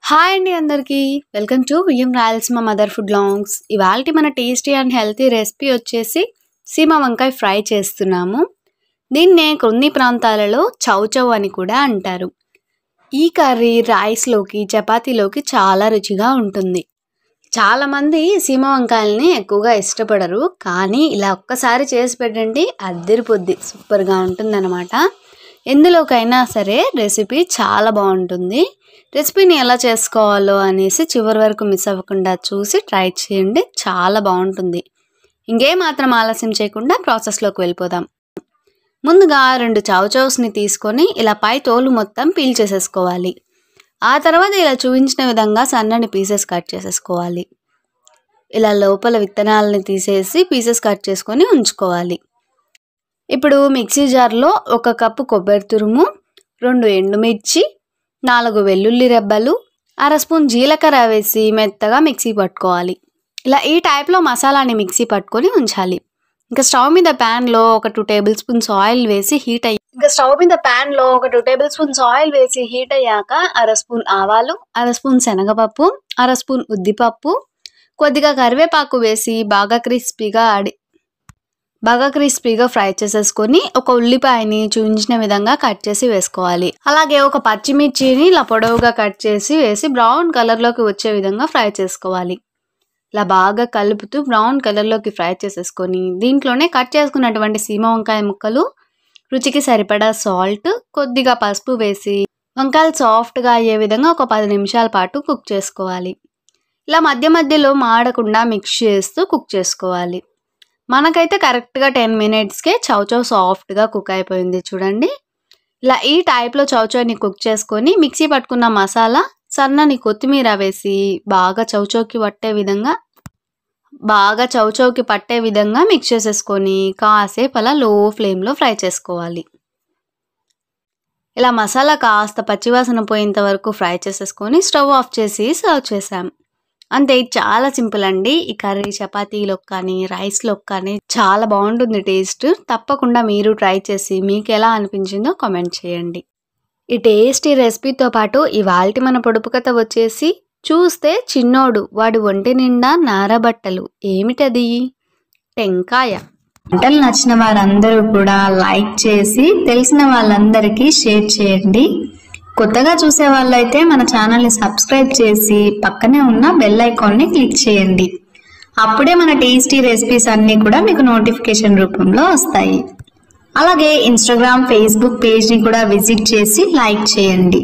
Hi అండి అందరికీ welcome to VM Rayalaseema mother food longs. ఇవాళ మన టేస్టీ అండ్ హెల్తీ రెసిపీ వచ్చేసి సీమ వంకాయ ఫ్రై చేస్తున్నాము. దీన్నే కొన్ని ప్రాంతాలలో చౌచౌ అని కూడా అంటారు. ఈ కర్రీ రైస్లోకి చపాతీలోకి చాలా రుచిగా ఉంటుంది. చాలామంది సీమ వంకాయల్ని ఎక్కువగా ఇష్టపడరు, కానీ ఇలా ఒక్కసారి చేసి పెట్టండి, అద్దరిపోద్ది, సూపర్గా ఉంటుందన్నమాట. ఎందులోకైనా సరే రెసిపీ చాలా బాగుంటుంది. రెసిపీని ఎలా చేసుకోవాలో అనేసి చివరి వరకు మిస్ అవ్వకుండా చూసి ట్రై చేయండి, చాలా బాగుంటుంది. ఇంకేమాత్రం ఆలస్యం చేయకుండా ప్రాసెస్లోకి వెళ్ళిపోదాం. ముందుగా 2 చౌచౌస్ని తీసుకొని ఇలా పై తోలు మొత్తం పీల్ చేసేసుకోవాలి. ఆ తర్వాత ఇలా చూపించిన విధంగా సన్నని పీసెస్ కట్ చేసేసుకోవాలి. ఇలా లోపల విత్తనాలని తీసేసి పీసెస్ కట్ చేసుకొని ఉంచుకోవాలి. ఇప్పుడు మిక్సీ జార్లో 1 కప్పు కొబ్బరి తురుము, 2 ఎండుమిర్చి, 4 వెల్లుల్లి రెబ్బలు, 1/2 స్పూన్ జీలకర్ర వేసి మెత్తగా మిక్సీ పట్టుకోవాలి. ఇలా ఈ టైప్లో మసాలాని మిక్సీ పట్టుకొని ఉంచాలి. ఇంకా స్టవ్ మీద ప్యాన్లో 2 టేబుల్ స్పూన్స్ ఆయిల్ వేసి హీట్ అయ్యాక 1/2 స్పూన్ ఆవాలు, 1/2 స్పూన్ శనగపప్పు, 1/2 స్పూన్ ఉద్దిపప్పు, కొద్దిగా కరివేపాకు వేసి బాగా క్రిస్పీగా ఫ్రై చేసేసుకొని 1 ఉల్లిపాయని చూపించిన విధంగా కట్ చేసి వేసుకోవాలి. అలాగే 1 పచ్చిమిర్చిని ఇలా పొడవుగా కట్ చేసి వేసి బ్రౌన్ కలర్లోకి వచ్చే విధంగా ఫ్రై చేసుకోవాలి. ఇలా బాగా కలుపుతూ బ్రౌన్ కలర్లోకి ఫ్రై చేసేసుకొని దీంట్లోనే కట్ చేసుకున్నటువంటి సీమ వంకాయ ముక్కలు, రుచికి సరిపడా సాల్ట్, కొద్దిగా పసుపు వేసి వంకాయలు సాఫ్ట్గా అయ్యే విధంగా 10 నిమిషాల పాటు కుక్ చేసుకోవాలి. ఇలా మధ్య మధ్యలో మాడకుండా మిక్స్ చేస్తూ కుక్ చేసుకోవాలి. మనకైతే కరెక్ట్గా 10 మినిట్స్కే చౌచౌ సాఫ్ట్గా కుక్ అయిపోయింది చూడండి. ఇలా ఈ టైప్లో చౌచౌని కుక్ చేసుకొని మిక్సీ పట్టుకున్న మసాలా, సన్నని కొత్తిమీర వేసి బాగా చౌచౌకి పట్టే విధంగా మిక్స్ చేసేసుకొని కాసేపు అలా లో ఫ్లేమ్లో ఫ్రై చేసుకోవాలి. ఇలా మసాలా కాస్త పచ్చివాసన పోయేంత వరకు ఫ్రై చేసేసుకొని స్టవ్ ఆఫ్ చేసి సర్వ్ చేసాం. అంతే, చాలా సింపుల్ అండి. ఈ కర్రీ చపాతీలోకి కానీ రైస్లోకి కానీ చాలా బాగుంటుంది టేస్ట్. తప్పకుండా మీరు ట్రై చేసి మీకు ఎలా అనిపించిందో కామెంట్ చేయండి. ఈ టేస్టీ రెసిపీతో పాటు ఇవాల్టి మన పొడుపు కథ వచ్చేసి, చూస్తే చిన్నోడు వాడి ఒంటి నిండా నారబట్టలు, ఏమిటది? టెంకాయ. వంటలు నచ్చిన వారందరూ కూడా లైక్ చేసి తెలిసిన వాళ్ళందరికీ షేర్ చేయండి. కొత్తగా చూసే వాళ్ళైతే మన ఛానల్ని సబ్స్క్రైబ్ చేసి పక్కనే ఉన్న బెల్ ఐకాన్ని క్లిక్ చేయండి. అప్పుడే మన టేస్టీ రెసిపీస్ అన్నీ కూడా మీకు నోటిఫికేషన్ రూపంలో వస్తాయి. అలాగే ఇన్స్టాగ్రామ్, ఫేస్బుక్ పేజ్ని కూడా విజిట్ చేసి లైక్ చేయండి.